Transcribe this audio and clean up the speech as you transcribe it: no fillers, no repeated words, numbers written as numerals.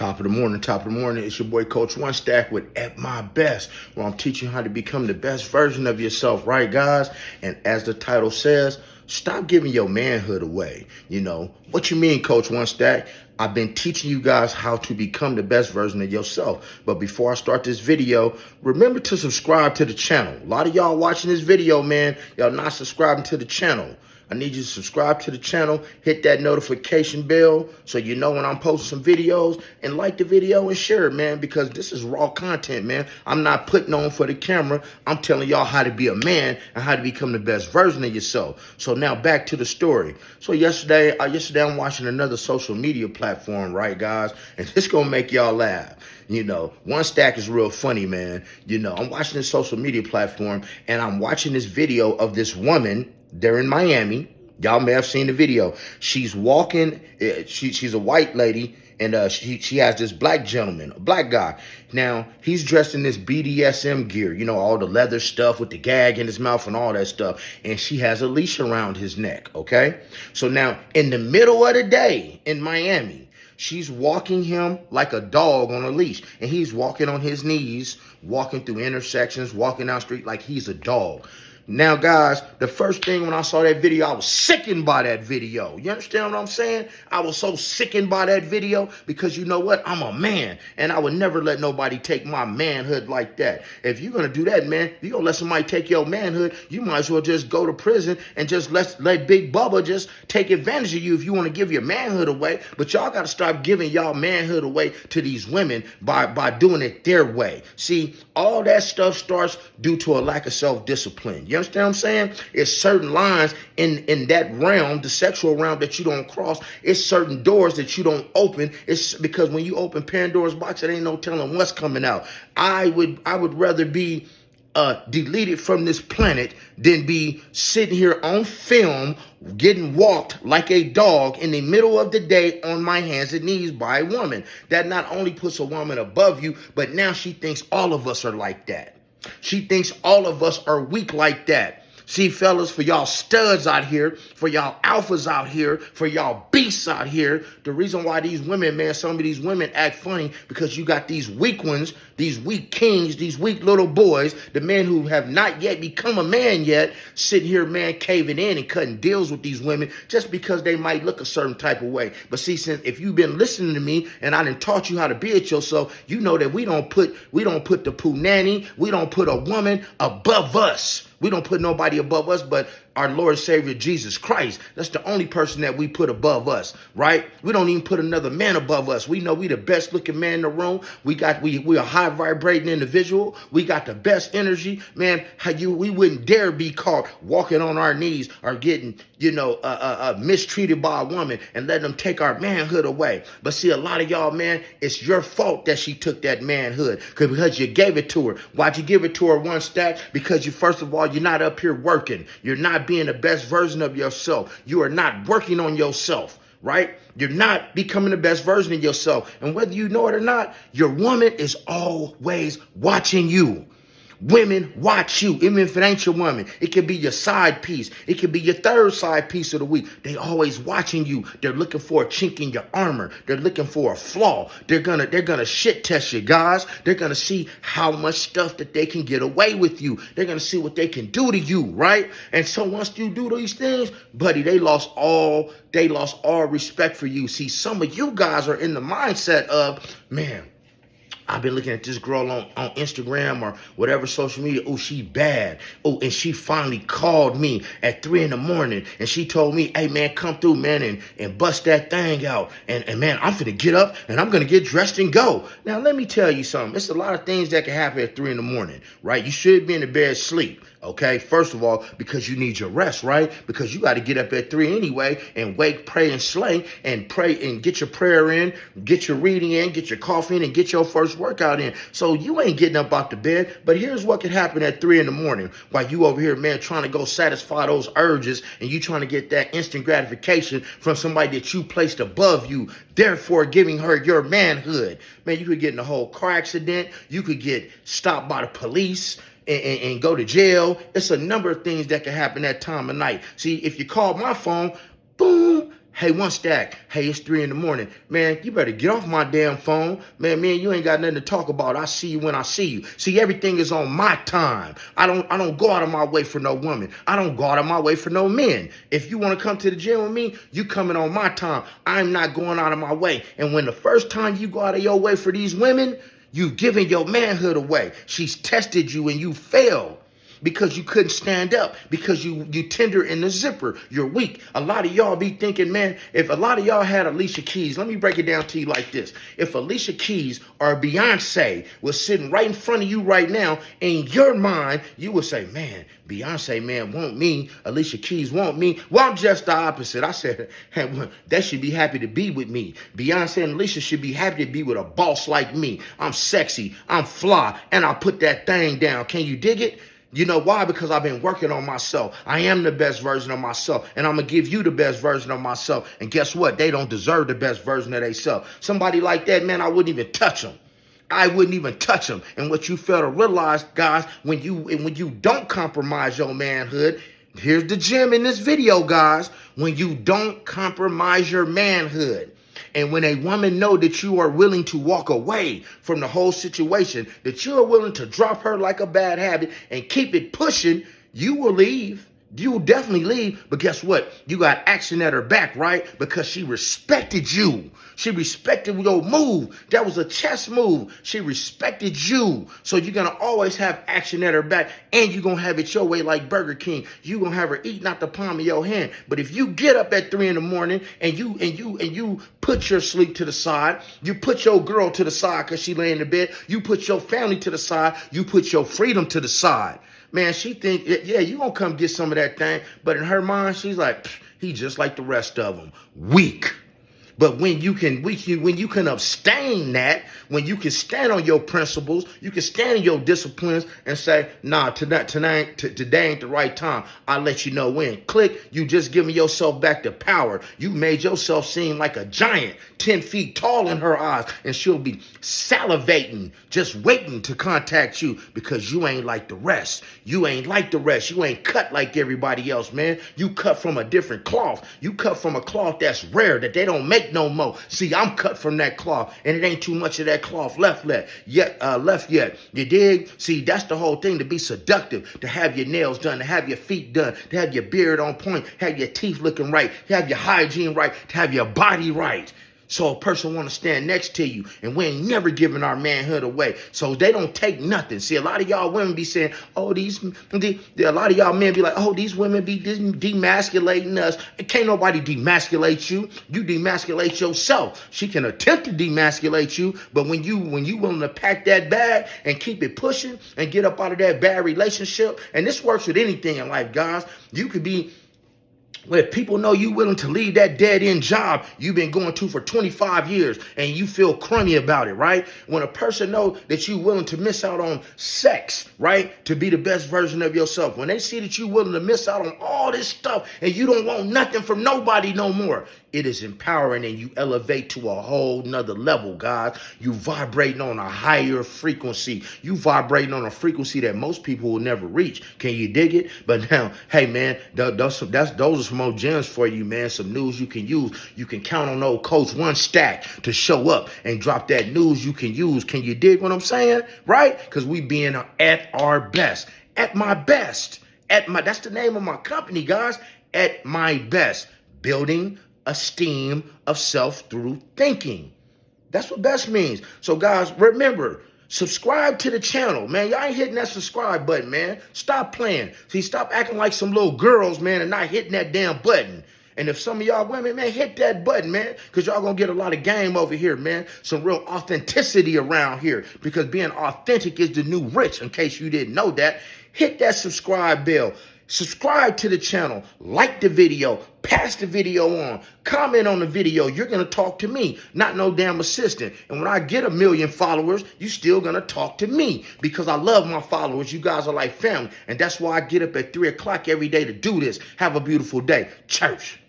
Top of the morning, top of the morning. It's your boy Coach One Stack with At My Best, where I'm teaching you how to become the best version of yourself, right, guys? And as the title says, stop giving your manhood away. You know, what you mean, Coach One Stack? I've been teaching you guys how to become the best version of yourself. But before I start this video, remember to subscribe to the channel. A lot of y'all watching this video, man, y'all not subscribing to the channel. I need you to subscribe to the channel, hit that notification bell so you know when I'm posting some videos, and like the video and share it, man, because this is raw content, man. I'm not putting on for the camera. I'm telling y'all how to be a man and how to become the best version of yourself. So now back to the story. So yesterday I'm watching another social media platform, right, guys? And it's going to make y'all laugh. You know, One Stack is real funny, man. You know, I'm watching this social media platform and I'm watching this video of this woman. They're in Miami. Y'all may have seen the video. She's walking. She's a white lady, and she has this black gentleman, a black guy. Now, he's dressed in this BDSM gear, you know, all the leather stuff with the gag in his mouth and all that stuff. And she has a leash around his neck, okay? So now, in the middle of the day in Miami, she's walking him like a dog on a leash. And he's walking on his knees, walking through intersections, walking down the street like he's a dog. Now, guys, the first thing when I saw that video, I was sickened by that video. You understand what I'm saying? I was so sickened by that video because you know what? I'm a man, and I would never let nobody take my manhood like that. If you're going to do that, man, if you're going to let somebody take your manhood, you might as well just go to prison and just let Big Bubba just take advantage of you if you want to give your manhood away. But y'all got to stop giving y'all manhood away to these women by doing it their way. See, all that stuff starts due to a lack of self-discipline. You understand what I'm saying? It's certain lines in that realm, the sexual realm, that you don't cross. It's certain doors that you don't open. It's because when you open Pandora's box, it ain't no telling what's coming out. I would rather be deleted from this planet than be sitting here on film getting walked like a dog in the middle of the day on my hands and knees by a woman. That not only puts a woman above you, but now she thinks all of us are like that. She thinks all of us are weak like that. See, fellas, for y'all studs out here, for y'all alphas out here, for y'all beasts out here, the reason why these women, man, some of these women act funny because you got these weak ones, these weak kings, these weak little boys, the men who have not yet become a man yet, sitting here, man, caving in and cutting deals with these women just because they might look a certain type of way. But see, since if you've been listening to me and I done taught you how to be it yourself, you know that we don't put the poo nanny, we don't put a woman above us. We don't put nobody above us but our Lord and Savior Jesus Christ. That's the only person that we put above us, right? We don't even put another man above us. We know we the best looking man in the room. We a high vibrating individual. We got the best energy, man. We wouldn't dare be caught walking on our knees or getting, mistreated by a woman and letting them take our manhood away. But see, a lot of y'all, man, it's your fault that she took that manhood because you gave it to her. Why'd you give it to her, One Stack? Because first of all, you're not up here working. You're not being the best version of yourself. You are not working on yourself, right? You're not becoming the best version of yourself. And whether you know it or not, your woman is always watching you. Women watch you, even if it ain't your woman. It could be your side piece. It could be your third side piece of the week. They always watching you. They're looking for a chink in your armor. They're looking for a flaw. They're gonna shit test you, guys. They're gonna see how much stuff that they can get away with you. They're gonna see what they can do to you, right? And so once you do these things, buddy, they lost all respect for you. See, some of you guys are in the mindset of, man, I've been looking at this girl on Instagram or whatever social media. Oh, she bad. Oh, and she finally called me at 3 a.m. and she told me, hey, man, come through, man, and bust that thing out. And man, I'm finna get up and I'm going to get dressed and go. Now, let me tell you something. It's a lot of things that can happen at 3 a.m, right? You should be in the bed asleep. Okay, first of all, because you need your rest, right? Because you got to get up at 3 anyway and wake, pray, and slay, and pray and get your prayer in, get your reading in, get your coffee in, and get your first workout in. So you ain't getting up out the bed. But here's what could happen at 3 a.m. while you over here, man, trying to go satisfy those urges and you trying to get that instant gratification from somebody that you placed above you, therefore giving her your manhood. Man, you could get in a whole car accident. You could get stopped by the police. And go to jail. It's a number of things that can happen that time of night. See, if you call my phone, boom, Hey, one stack. Hey, it's 3 in the morning. Man, you better get off my damn phone. Man, you ain't got nothing to talk about. I see you when I see you. See, everything is on my time. I don't go out of my way for no woman. I don't go out of my way for no men. If you want to come to the gym with me, you coming on my time. I'm not going out of my way. And when the first time you go out of your way for these women, you've given your manhood away. She's tested you and you failed. Because you couldn't stand up, because you tender in the zipper, you're weak. A lot of y'all be thinking, man, if a lot of y'all had Alicia Keys, let me break it down to you like this. If Alicia Keys or Beyonce was sitting right in front of you right now, in your mind, you would say, man, Beyonce, man, want me. Alicia Keys want me. Well, I'm just the opposite. I said, hey, well, they should be happy to be with me. Beyonce and Alicia should be happy to be with a boss like me. I'm sexy, I'm fly, and I put that thing down. Can you dig it? You know why? Because I've been working on myself. I am the best version of myself, and I'm going to give you the best version of myself. And guess what? They don't deserve the best version of themselves. Somebody like that, man, I wouldn't even touch them. I wouldn't even touch them. And what you fail to realize, guys, when you don't compromise your manhood, here's the gem in this video, guys. When you don't compromise your manhood, and when a woman know that you are willing to walk away from the whole situation, that you are willing to drop her like a bad habit and keep it pushing, you will leave. You will definitely leave. But guess what? You got action at her back, right? Because she respected you. She respected your move. That was a chess move. She respected you. So you're going to always have action at her back, and you're going to have it your way like Burger King. You're going to have her eating out the palm of your hand. But if you get up at 3 in the morning and you put your sleep to the side, you put your girl to the side because she lay in the bed, you put your family to the side, you put your freedom to the side. Man, she think, yeah, you gonna come get some of that thing. But in her mind, she's like, he just like the rest of them. Weak. But when you can abstain that, when you can stand on your principles, you can stand in your disciplines and say, nah, today ain't the right time. I'll let you know when. Click, you just giving yourself back the power. You made yourself seem like a giant, 10 feet tall in her eyes, and she'll be salivating, just waiting to contact you because you ain't like the rest. You ain't like the rest. You ain't cut like everybody else, man. You cut from a different cloth. You cut from a cloth that's rare, that they don't make no more. See, I'm cut from that cloth, and it ain't too much of that cloth left yet. You dig? See, that's the whole thing, to be seductive, to have your nails done, to have your feet done, to have your beard on point, have your teeth looking right, to have your hygiene right, to have your body right. So a person want to stand next to you, and we ain't never giving our manhood away. So they don't take nothing. See, a lot of y'all women be saying, a lot of y'all men be like, oh, these women be demasculating us. Can't nobody demasculate you. You demasculate yourself. She can attempt to demasculate you, but when you willing to pack that bag and keep it pushing and get up out of that bad relationship, and this works with anything in life, guys. You could be, where people know you willing to leave that dead-end job you've been going to for 25 years and you feel crummy about it, right? When a person know that you willing to miss out on sex, right, to be the best version of yourself, when they see that you willing to miss out on all this stuff and you don't want nothing from nobody no more, it is empowering, and you elevate to a whole nother level, guys. You vibrating on a higher frequency. You vibrating on a frequency that most people will never reach. Can you dig it? But now, hey, man, those are some more gems for you, man. Some news you can use. You can count on old Coach One Stack to show up and drop that news you can use. Can you dig what I'm saying? Right? Because we being at our best. At my best. That's the name of my company, guys. At my best. Building esteem of self through thinking. That's what best means. So guys, remember, subscribe to the channel, man. Y'all ain't hitting that subscribe button, man. Stop playing. See, stop acting like some little girls, man, and not hitting that damn button. And if some of y'all women, man, hit that button, man, because y'all gonna get a lot of game over here, man. Some real authenticity around here, because being authentic is the new rich, in case you didn't know that. Hit that subscribe bell. Subscribe to the channel, like the video, pass the video on, comment on the video. You're going to talk to me, not no damn assistant. And when I get 1 million followers, you still going to talk to me, because I love my followers. You guys are like family. And that's why I get up at 3 o'clock every day to do this. Have a beautiful day. Church.